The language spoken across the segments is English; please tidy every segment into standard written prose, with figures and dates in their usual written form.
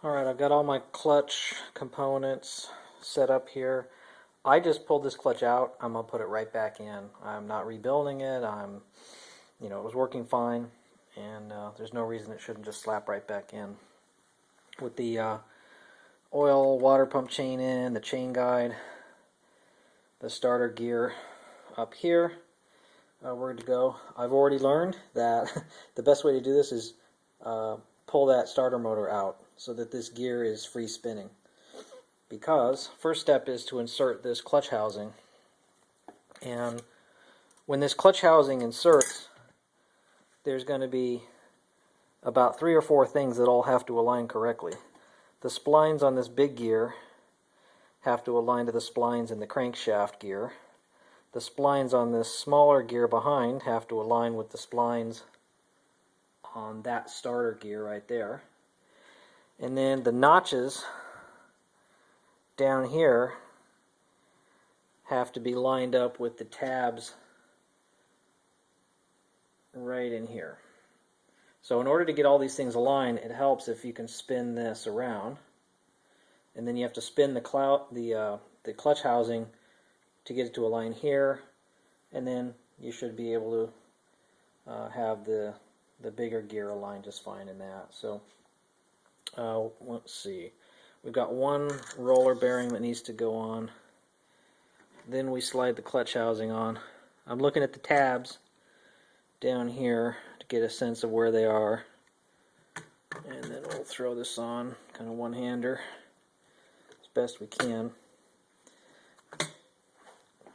Alright, I've got all my clutch components set up here. I just pulled this clutch out. I'm going to put it right back in. I'm not rebuilding it. It was working fine, and there's no reason it shouldn't just slap right back in. With the oil water pump chain in, the chain guide, the starter gear up here, we're good to go. I've already learned that the best way to do this is pull that starter motor out so that this gear is free spinning. Because first step is to insert this clutch housing, and when this clutch housing inserts, there's going to be about 3 or 4 things that all have to align correctly. The splines on this big gear have to align to the splines in the crankshaft gear. The splines on this smaller gear behind have to align with the splines on that starter gear right there. And then the notches down here have to be lined up with the tabs right in here. So in order to get all these things aligned, it helps if you can spin this around, and then you have to spin the clutch housing to get it to align here, and then you should be able to have the bigger gear aligned just fine in that. So let's see. We've got one roller bearing that needs to go on. Then we slide the clutch housing on. I'm looking at the tabs down here to get a sense of where they are. And then we'll throw this on, kind of one-hander, as best we can.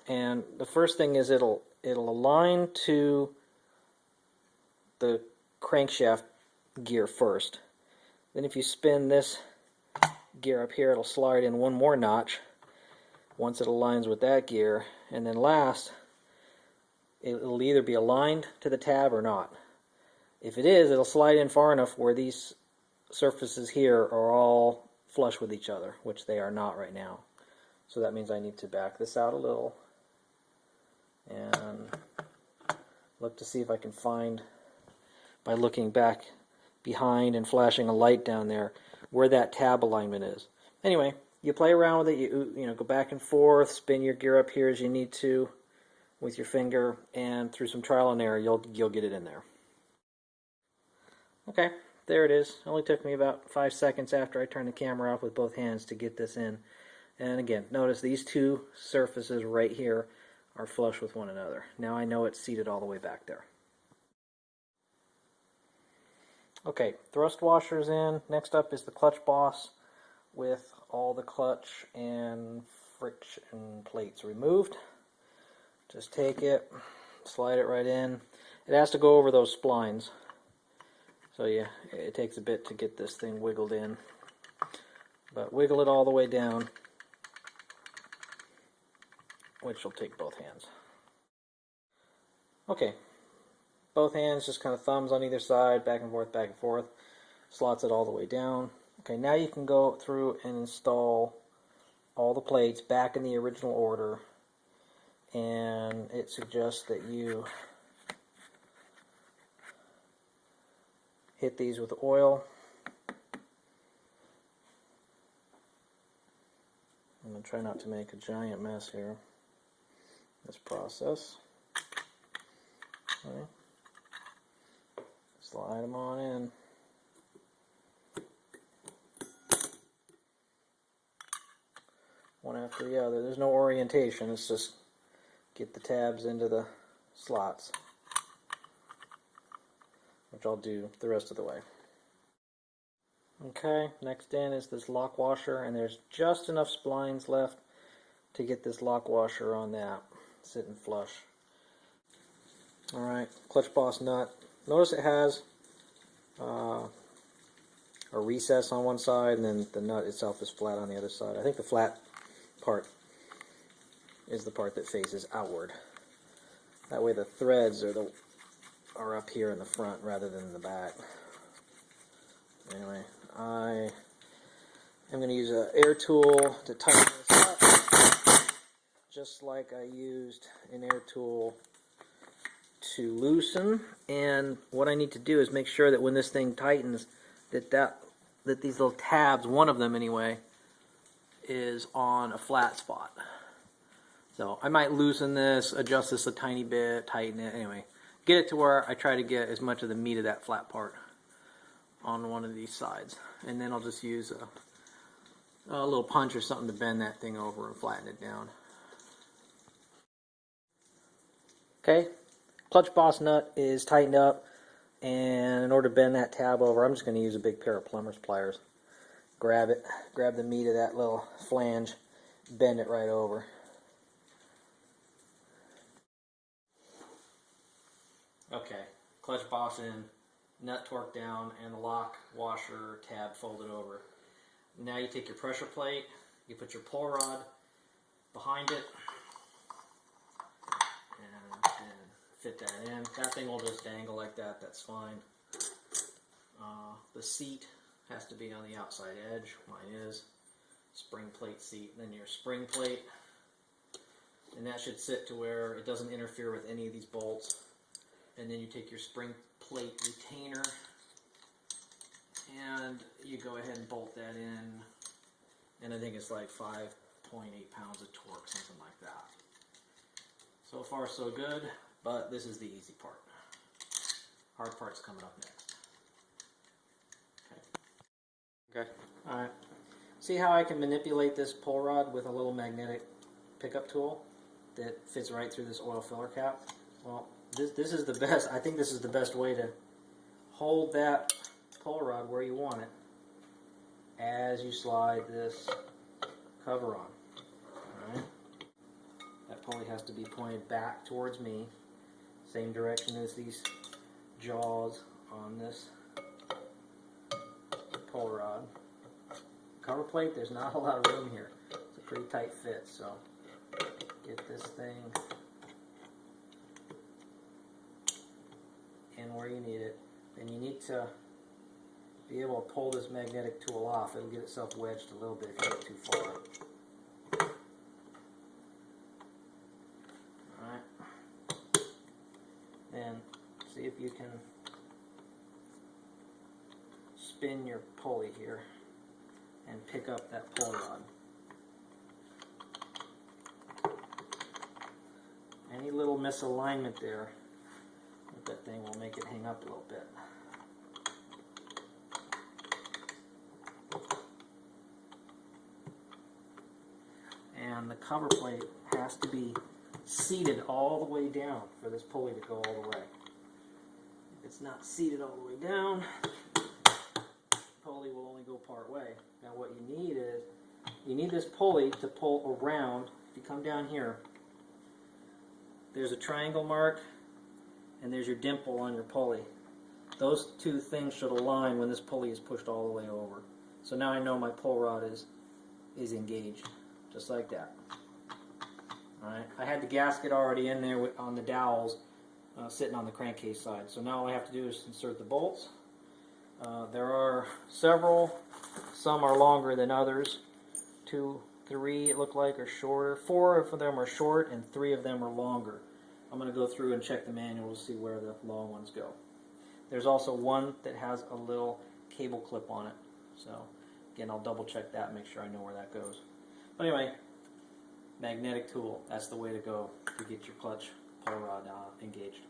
And the first thing is it'll align to the crankshaft gear first. Then if you spin this gear up here, it'll slide in one more notch once it aligns with that gear, and then last it'll either be aligned to the tab or not. If it is, it'll slide in far enough where these surfaces here are all flush with each other, which they are not right now. So that means I need to back this out a little and look to see if I can find, by looking back behind and flashing a light down there, where that tab alignment is. Anyway, you play around with it, you go back and forth, spin your gear up here as you need to with your finger, and through some trial and error you'll get it in there. Okay, there it is. It only took me about 5 seconds after I turned the camera off with both hands to get this in. And again, notice these two surfaces right here are flush with one another. Now I know it's seated all the way back there. Okay, thrust washers in. Next up is the clutch boss with all the clutch and friction plates removed. Just take it, slide it right in. It has to go over those splines. So yeah, it takes a bit to get this thing wiggled in. But wiggle it all the way down, which will take both hands. Okay. Both hands, just kind of thumbs on either side, back and forth, slots it all the way down. Okay, now you can go through and install all the plates back in the original order, and it suggests that you hit these with oil. I'm going to try not to make a giant mess here, this process. Okay. Slide them on in. One after the other. There's no orientation, it's just get the tabs into the slots, which I'll do the rest of the way. Okay, next in is this lock washer, and there's just enough splines left to get this lock washer on that, sitting flush. Alright, clutch boss nut. Notice it has a recess on one side, and then the nut itself is flat on the other side. I think the flat part is the part that faces outward. That way the threads are up here in the front rather than in the back. Anyway, I am going to use an air tool to tighten this up, just like I used an air tool to loosen. And what I need to do is make sure that when this thing tightens, that that these little tabs, one of them anyway, is on a flat spot. So I might loosen this, adjust this a tiny bit, tighten it, anyway. Get it to where I try to get as much of the meat of that flat part on one of these sides. And then I'll just use a little punch or something to bend that thing over and flatten it down. Okay, clutch boss nut is tightened up, and in order to bend that tab over, I'm just going to use a big pair of plumber's pliers. Grab it, grab the meat of that little flange, bend it right over. Okay, clutch boss in, nut torque down, and the lock washer tab folded over. Now you take your pressure plate, you put your pull rod behind it, and fit that in. That thing will just dangle like that, that's fine. The seat has to be on the outside edge, mine is. Spring plate seat, then your spring plate, and that should sit to where it doesn't interfere with any of these bolts. And then you take your spring plate retainer and you go ahead and bolt that in, and I think it's like 5.8 pounds of torque, something like that. So far so good, but this is the easy part. Hard part's coming up next. Okay. Alright. See how I can manipulate this pull rod with a little magnetic pickup tool that fits right through this oil filler cap? Well, this is the best. I think this is the best way to hold that pull rod where you want it as you slide this cover on. Alright. That pulley has to be pointed back towards me, same direction as these jaws on this pull rod. Cover plate, there's not a lot of room here. It's a pretty tight fit, so get this thing in where you need it. And you need to be able to pull this magnetic tool off. It'll get itself wedged a little bit if you get too far. Alright. And see if you can spin your pulley here and pick up that pull rod. Any little misalignment there with that thing will make it hang up a little bit. And the cover plate has to be seated all the way down for this pulley to go all the way. If it's not seated all the way down, the pulley will only go part way. Now what you need is, you need this pulley to pull around. If you come down here, there's a triangle mark and there's your dimple on your pulley. Those two things should align when this pulley is pushed all the way over. So now I know my pull rod is engaged, just like that. Alright, I had the gasket already in there on the dowels sitting on the crankcase side. So now all I have to do is insert the bolts. There are several, some are longer than others. 2, 3 it looked like are shorter. 4 of them are short and 3 of them are longer. I'm going to go through and check the manual to see where the long ones go. There's also one that has a little cable clip on it. So again, I'll double check that and make sure I know where that goes. But anyway, magnetic tool, that's the way to go to get your clutch pull rod engaged.